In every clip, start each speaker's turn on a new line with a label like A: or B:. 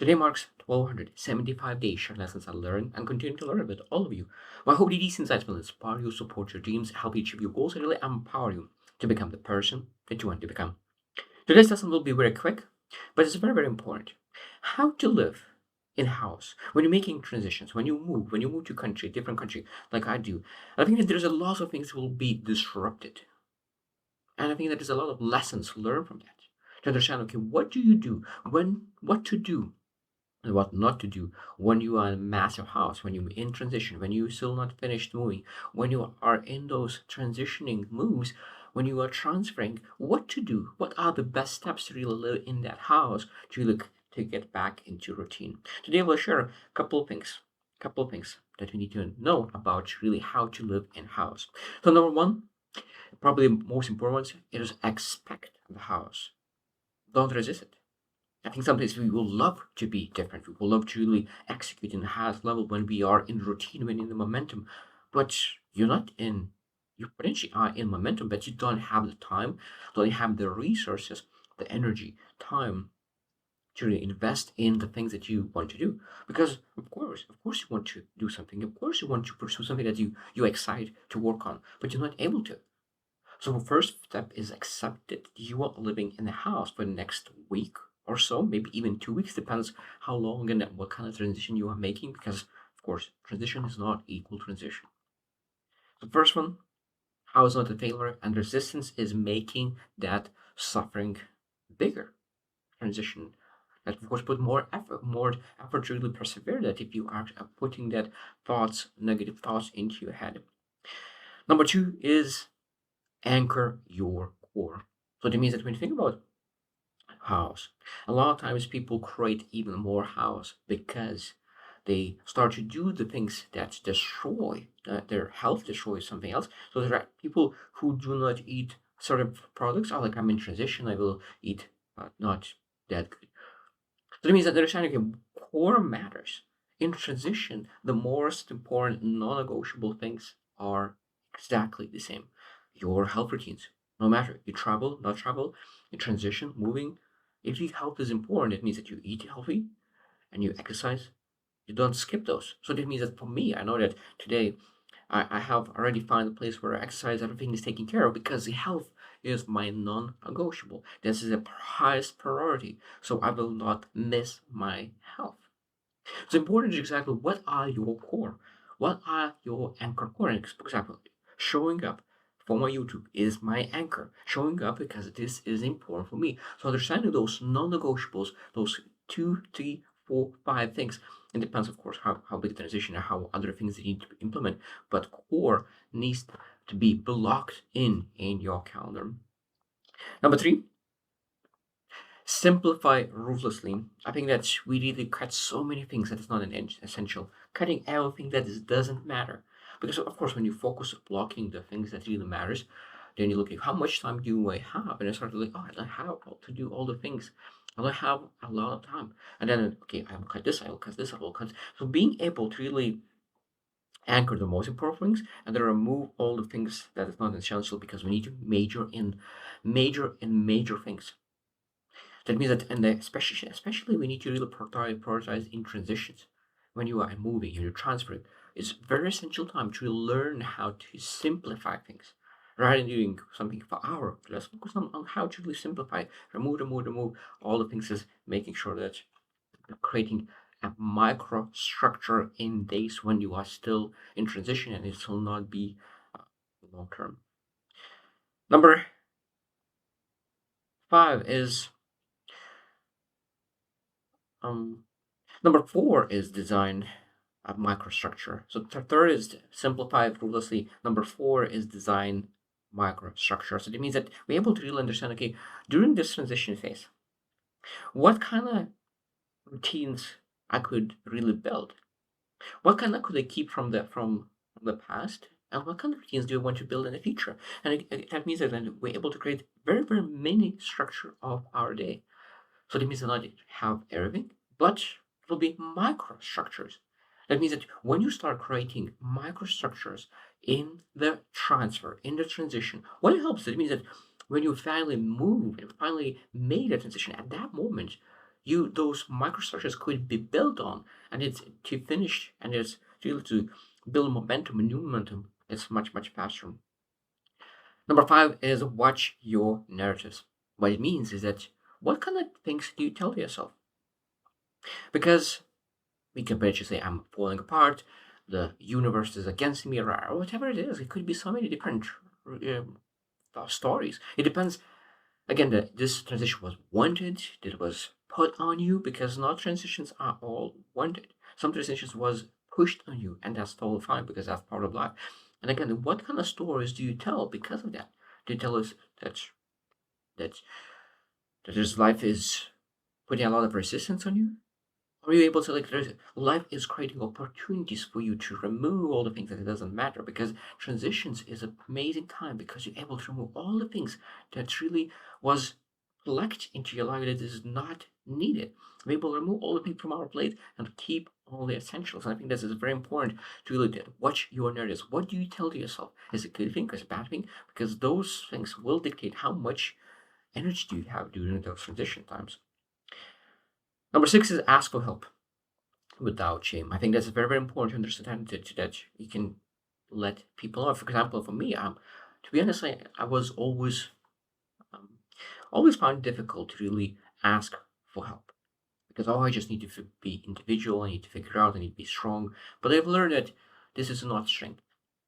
A: Today marks 1275 days shared lessons I learned and continue to learn with all of you. Well, I hope that these insights will inspire you, support your dreams, help you achieve your goals, and really empower you to become the person that you want to become. Today's lesson will be very quick, but it's very, very important. How to live in house when you're making transitions, when you move to country, different country, like I do. I think that there's a lot of things will be disrupted. And I think that there's a lot of lessons to learn from that. To understand, okay, what do you do? What to do and what not to do when you are in a massive house, when you're in transition, when you still not finished moving, when you are in those transitioning moves, when you are transferring, what to do, what are the best steps to really live in that house to really to get back into routine. Today we'll share a couple of things that we need to know about really how to live in house. So number one, probably the most important one is expect the house. Don't resist it. I think sometimes we will love to be different. We will love to really execute in the highest level when we are in routine, when in the momentum. But you're not in, you potentially are in momentum, but you don't have the time, don't have the resources, the energy, time to really invest in the things that you want to do. Because of course you want to do something. Of course you want to pursue something that you're excited to work on, but you're not able to. So the first step is accept that you are living in the house for the next week or so, maybe even 2 weeks, depends how long and what kind of transition you are making, because of course, transition is not equal transition. The first one, how is not a failure, and resistance is making that suffering bigger. Transition that of course put more effort to really persevere that if you are putting that negative thoughts into your head. Number two is anchor your core. So that means that when you think about house, a lot of times people create even more house because they start to do the things that destroy their health, destroy something else. So there are people who do not eat certain products. Oh, like I'm in transition, I will eat not that good. So that means that understanding core matters. In transition, the most important non-negotiable things are exactly the same. Your health routines, no matter you travel, not travel, you transition, moving. If your health is important, it means that you eat healthy and you exercise. You don't skip those. So that means that for me, I know that today I have already found a place where I exercise, everything is taken care of because the health is my non-negotiable. This is the highest priority. So I will not miss my health. It's important to exactly what are your core? What are your anchor core? And for example, showing up for my YouTube is my anchor. Showing up because this is important for me. So understanding those non-negotiables, those two, three, four, five things. It depends, of course, how big the transition and how other things you need to implement. But core needs to be blocked in your calendar. Number three, simplify ruthlessly. I think that we really cut so many things that is not an essential. Cutting everything that doesn't matter. Because of course, when you focus on blocking the things that really matters, then you look at how much time do I have, and I start to like, oh, I don't have to do all the things. I don't have a lot of time, and then okay, I will cut this, I will cut this, I will cut. So being able to really anchor the most important things and then remove all the things that is not essential because we need to major things. That means that, and especially we need to really prioritize in transitions when you are moving, you're transferring. It's very essential time to learn how to simplify things. Rather than doing something for hour, let's focus on how to really simplify, remove all the things is making sure that you're creating a microstructure in days when you are still in transition and it will not be uh, long term. Number five is um number four is design a microstructure. So third is simplify ruthlessly. Number four is design microstructure. So that means that we're able to really understand, okay, during this transition phase, what kind of routines I could really build? What kind of could I keep from the past? And what kind of routines do I want to build in the future? And that means that then we're able to create very, very mini structure of our day. So that means that not have everything, but it will be microstructures. That means that when you start creating microstructures in the transfer, in the transition, what it helps, it means that when you finally move and finally made a transition at that moment, those microstructures could be built on, and it's to finish and it's to build momentum and new momentum. It's much faster. Number five is watch your narratives. What it means is that what kind of things do you tell yourself? Because we can potentially say I'm falling apart, the universe is against me, or whatever it is. It could be so many different stories. It depends. Again, that this transition was wanted. It was put on you because not transitions are all wanted. Some transitions was pushed on you, and that's totally fine because that's part of life. And again, what kind of stories do you tell because of that? Do you tell us that that this life is putting a lot of resistance on you? Are you able to life is creating opportunities for you to remove all the things that it doesn't matter because transitions is an amazing time because you're able to remove all the things that really was plucked into your life that is not needed. We're able to remove all the things from our plate and keep all the essentials. And I think this is very important to really watch your narratives. What do you tell to yourself? Is it a good thing or is it a bad thing? Because those things will dictate how much energy do you have during those transition times. Number six is ask for help without shame. I think that's very important to understand that you can let people know. For example, for me, to be honest, I was um, always found it difficult to really ask for help because I just need to be individual. I need to figure out. I need to be strong. But I've learned that this is not strength.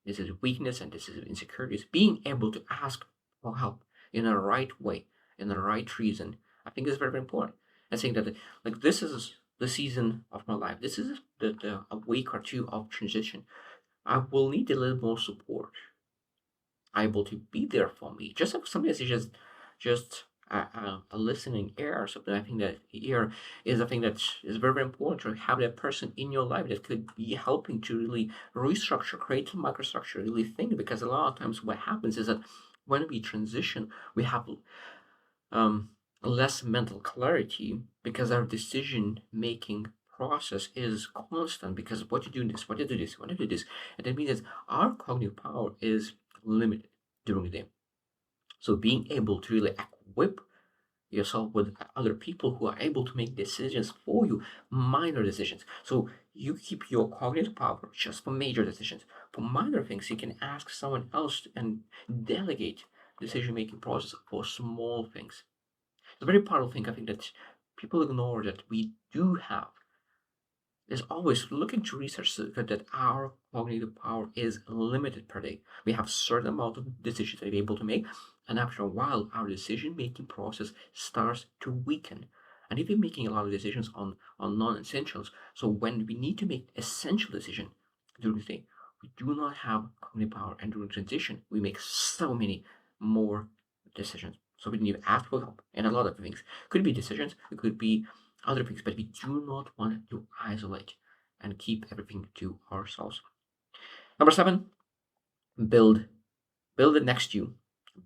A: This is weakness and this is insecurities. Being able to ask for help in the right way, in the right reason, I think is very important. And saying that this is the season of my life. This is a week or two of transition. I will need a little more support. Able to be there for me. Just if somebody is just a listening ear or something. I think that ear is a thing that is very important to have that person in your life that could be helping to really restructure, create a microstructure, really think. Because a lot of times what happens is that when we transition, we have um, less mental clarity because our decision making process is constant because what you do this, what you do this, what you do this. And that means that our cognitive power is limited during the day. So being able to really equip yourself with other people who are able to make decisions for you, minor decisions. So you keep your cognitive power just for major decisions. For minor things, you can ask someone else and delegate decision making process for small things. It's a very powerful thing I think that people ignore that we do have. Is always looking to research that our cognitive power is limited per day. We have a certain amount of decisions that we're able to make, and after a while, our decision-making process starts to weaken. And if we're making a lot of decisions on non-essentials, so when we need to make essential decision during the day, we do not have cognitive power, and during transition, we make so many more decisions. So we need to ask for help, and a lot of things could be decisions, it could be other things, but we do not want to isolate and keep everything to ourselves. Number seven, build build it next to you,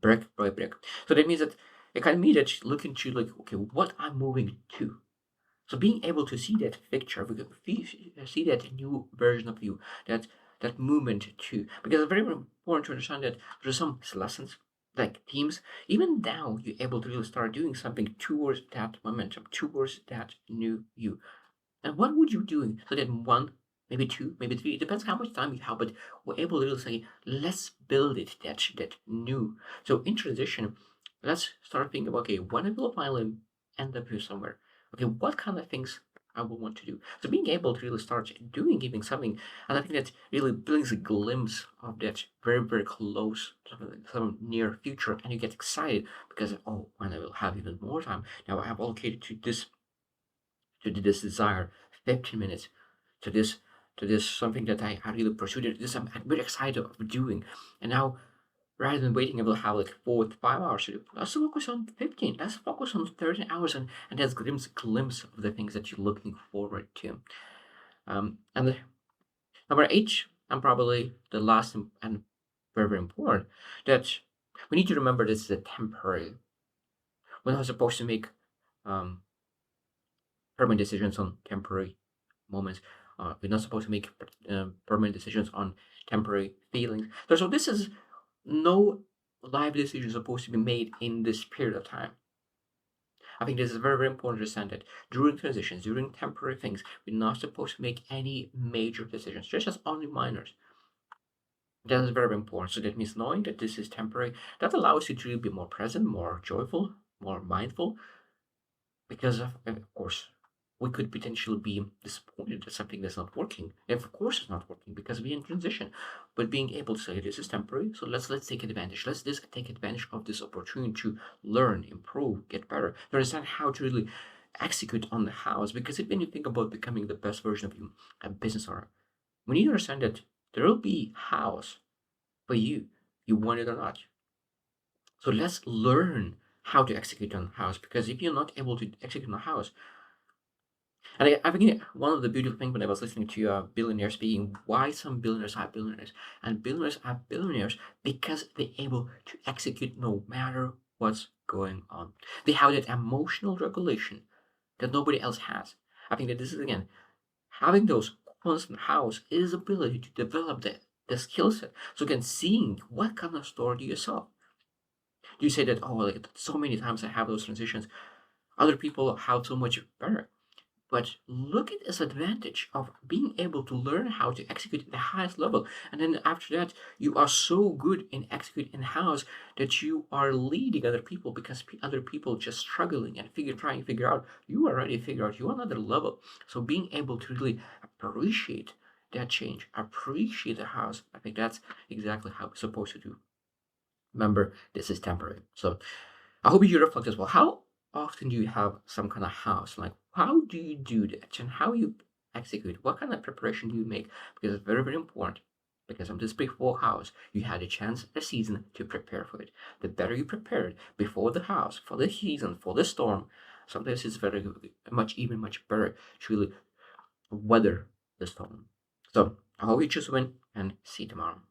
A: brick by brick. So that means that it kind of means that you look into okay, what I'm moving to. So being able to see that picture, we can see that new version of you, that movement too, because it's very important to understand that there's some lessons like themes. Even now, you're able to really start doing something towards that momentum, towards that new you. And what would you do so that one, maybe two, maybe three, it depends how much time you have, but we're able to really say, let's build it that new. So in transition, let's start thinking about okay, when I will finally end up here somewhere, okay, what kind of things I will want to do. So being able to really start doing even something, and I think that really brings a glimpse of that very close, some near future, and you get excited because oh, when I will have even more time. Now I have allocated to this desire 15 minutes to this something that I really pursued. This I'm very excited of doing. And now rather than waiting, I will have like 4 to 5 hours to do. Let's focus on 15. Let's focus on 13 hours and that's glimpse of the things that you're looking forward to. And number eight, and probably the last and very important, that we need to remember this is a temporary. We're not supposed to make um, permanent decisions on temporary moments. We're not supposed to make permanent decisions on temporary feelings. So this is no life decision supposed to be made in this period of time. I think this is very, very important to understand that during transitions, during temporary things, we're not supposed to make any major decisions, just as only minors. That is very important. So that means knowing that this is temporary, that allows you to be more present, more joyful, more mindful, because of course, we could potentially be disappointed that something that's not working. If of course it's not working because we're in transition, but being able to say this is temporary, so let's take advantage. Let's just take advantage of this opportunity to learn, improve, get better, to understand how to really execute on the house. Because when you think about becoming the best version of you, a business owner, we need to understand that there will be house for you, you want it or not. So let's learn how to execute on the house, because if you're not able to execute on the house, and I think one of the beautiful things when I was listening to billionaires speaking, why some billionaires are billionaires, and billionaires are billionaires because they're able to execute no matter what's going on. They have that emotional regulation that nobody else has. I think that this is again having those constant house is ability to develop the skill set. So again, seeing what kind of store do you sell. Do you say that, oh, like so many times I have those transitions, other people have so much better? But look at this advantage of being able to learn how to execute at the highest level. And then after that, you are so good in executing in house that you are leading other people, because other people just struggling and trying to figure out, you already figure out you're another level. So being able to really appreciate that change, appreciate the house, I think that's exactly how we're supposed to do. Remember, this is temporary. So I hope you reflect as well. How often do you have some kind of house? Like, how do you do that, and how you execute? What kind of preparation do you make? Because it's very, very important. Because on this before house, you had a chance, a season to prepare for it. The better you prepared before the house, for the season, for the storm, sometimes it's very even much better to really weather the storm. So I hope you choose win, and see you tomorrow.